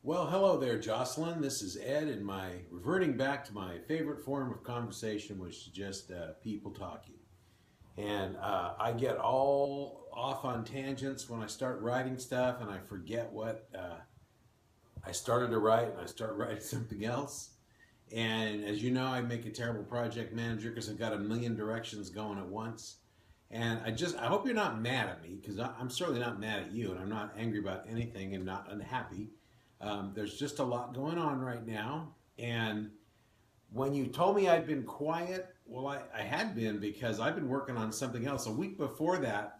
Well, hello there, Jocelyn. This is Ed, and reverting back to my favorite form of conversation, which is just people talking. And I get all off on tangents when I start writing stuff, and I forget what I started to write, and I start writing something else. And as you know, I make a terrible project manager because I've got a million directions going at once. And I hope you're not mad at me because I'm certainly not mad at you, and I'm not angry about anything and not unhappy. There's just a lot going on right now. And when you told me I'd been quiet, well, I had been because I've been working on something else. A week before that,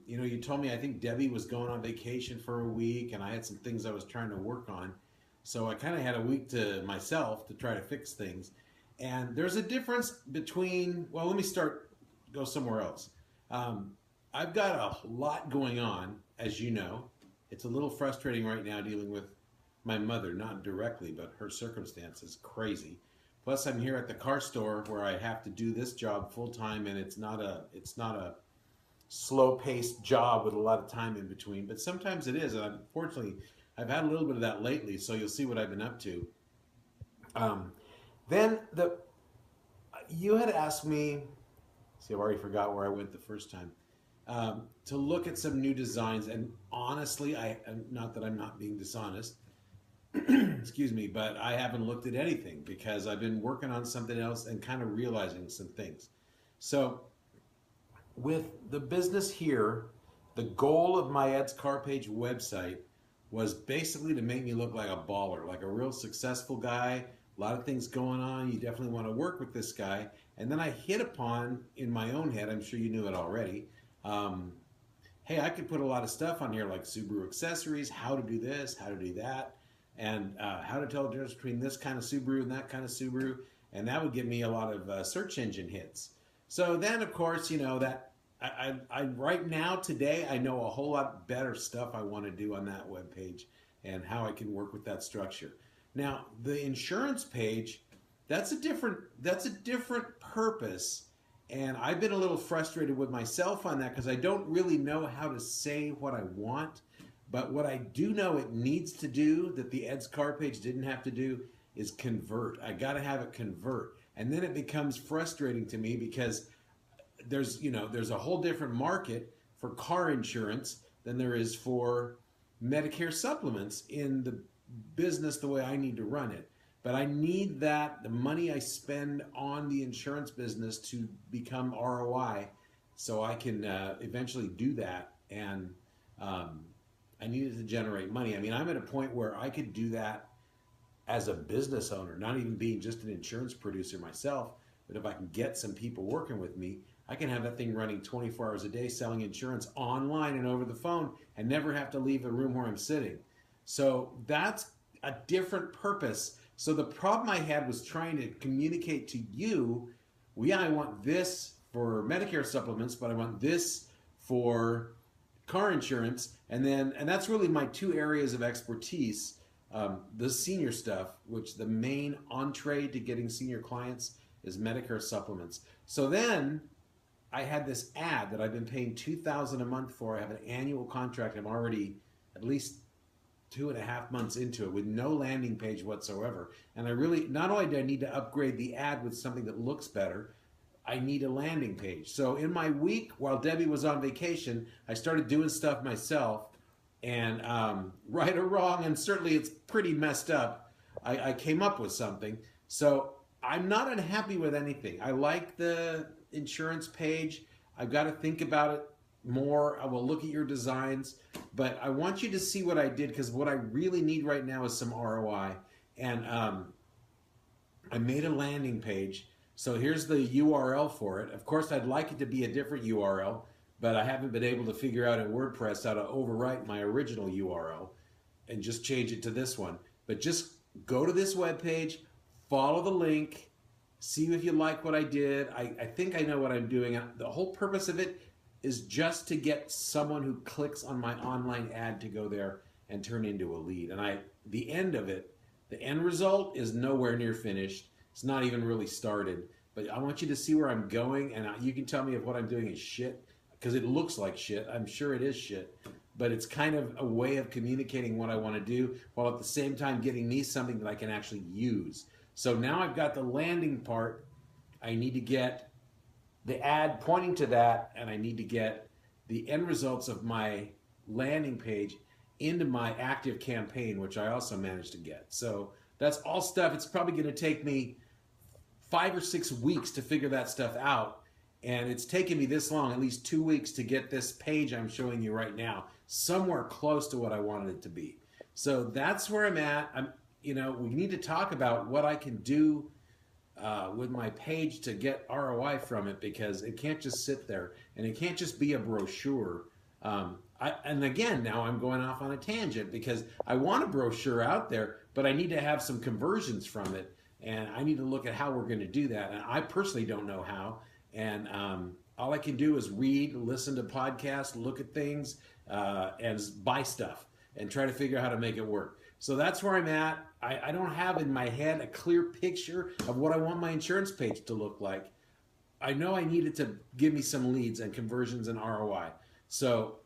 you told me I think Debbie was going on vacation for a week, and I had some things I was trying to work on. So I kind of had a week to myself to try to fix things. And there's a difference between, well, let me go somewhere else. I've got a lot going on, as you know. It's a little frustrating right now dealing with my mother, not directly, but her circumstance is crazy. Plus, I'm here at the car store where I have to do this job full time, and it's not a slow paced job with a lot of time in between. But sometimes it is, and unfortunately, I've had a little bit of that lately. So you'll see what I've been up to. Um, then you had asked me. See, I've already forgot where I went the first time. To look at some new designs, and honestly, not that I'm not being dishonest, excuse me, but I haven't looked at anything because I've been working on something else and kind of realizing some things. So, with the business here, the goal of my Ed's Car Page website was basically to make me look like a baller, like a real successful guy. A lot of things going on. You definitely want to work with this guy. And then I hit upon in my own head, I'm sure you knew it already. Um, hey, I could put a lot of stuff on here like Subaru accessories, how to do this, how to do that, and how to tell the difference between this kind of Subaru and that kind of Subaru. And that would give me a lot of search engine hits. So then, of course, you know that I right now today I know a whole lot better stuff I want to do on that web page and how I can work with that structure. Now, the insurance page, that's a different purpose, and I've been a little frustrated with myself on that because I don't really know how to say what I want. But what I do know it needs to do that the Ed's Car Page didn't have to do is convert. I got to have it convert, and then it becomes frustrating to me because there's a whole different market for car insurance than there is for Medicare supplements in the business the way I need to run it. But I need the money I spend on the insurance business to become ROI so I can eventually do that. And I need it to generate money. I mean, I'm at a point where I could do that as a business owner, not even being just an insurance producer myself, but if I can get some people working with me, I can have that thing running 24 hours a day selling insurance online and over the phone and never have to leave the room where I'm sitting. So that's a different purpose. So the problem I had was trying to communicate to you, well, yeah, I want this for Medicare supplements, but I want this for car insurance. And that's really my two areas of expertise. The senior stuff, which the main entree to getting senior clients is Medicare supplements. So then I had this ad that I've been paying $2,000 a month for. I have an annual contract. I'm already at least 2.5 months into it with no landing page whatsoever. And I really, not only do I need to upgrade the ad with something that looks better, I need a landing page. So in my week while Debbie was on vacation, I started doing stuff myself. And right or wrong, and certainly it's pretty messed up, I came up with something. So I'm not unhappy with anything. I like the insurance page. I've got to think about it more. I will look at your designs, but I want you to see what I did because what I really need right now is some ROI. And I made a landing page. So here's the URL for it. Of course, I'd like it to be a different URL, but I haven't been able to figure out in WordPress how to overwrite my original URL and just change it to this one. But just go to this webpage, follow the link, see if you like what I did. I think I know what I'm doing. The whole purpose of it is just to get someone who clicks on my online ad to go there and turn into a lead. And the end of it, the end result is nowhere near finished. It's not even really started. But I want you to see where I'm going, and you can tell me if what I'm doing is shit, because it looks like shit. I'm sure it is shit. but it's kind of a way of communicating what I want to do while at the same time getting me something that I can actually use. So now I've got the landing part. I need to get the ad pointing to that, and I need to get the end results of my landing page into my active campaign, which I also managed to get. So that's all stuff. It's probably going to take me 5 or 6 weeks to figure that stuff out. And it's taken me this long, at least 2 weeks, to get this page I'm showing you right now somewhere close to what I wanted it to be. So that's where I'm at. We need to talk about what I can do with my page to get ROI from it, because it can't just sit there and it can't just be a brochure. And again, now I'm going off on a tangent because I want a brochure out there, but I need to have some conversions from it, and I need to look at how we're going to do that. And I personally don't know how. And all I can do is read, listen to podcasts, look at things, and buy stuff and try to figure out how to make it work. So that's where I'm at. I don't have in my head a clear picture of what I want my insurance page to look like. I know I need it to give me some leads and conversions and ROI. So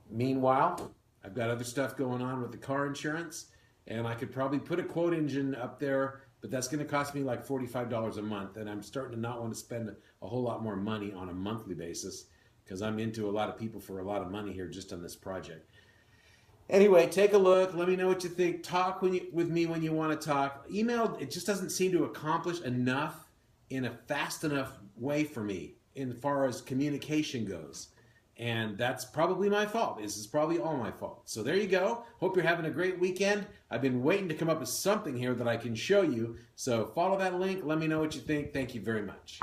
meanwhile, I've got other stuff going on with the car insurance, and I could probably put a quote engine up there, but that's going to cost me like $45 a month, and I'm starting to not want to spend a whole lot more money on a monthly basis because I'm into a lot of people for a lot of money here just on this project. Anyway, take a look. Let me know what you think. Talk with me when you want to talk. Email, it just doesn't seem to accomplish enough in a fast enough way for me as far as communication goes. And that's probably my fault. This is probably all my fault. So there you go. Hope you're having a great weekend. I've been waiting to come up with something here that I can show you. So follow that link. Let me know what you think. Thank you very much.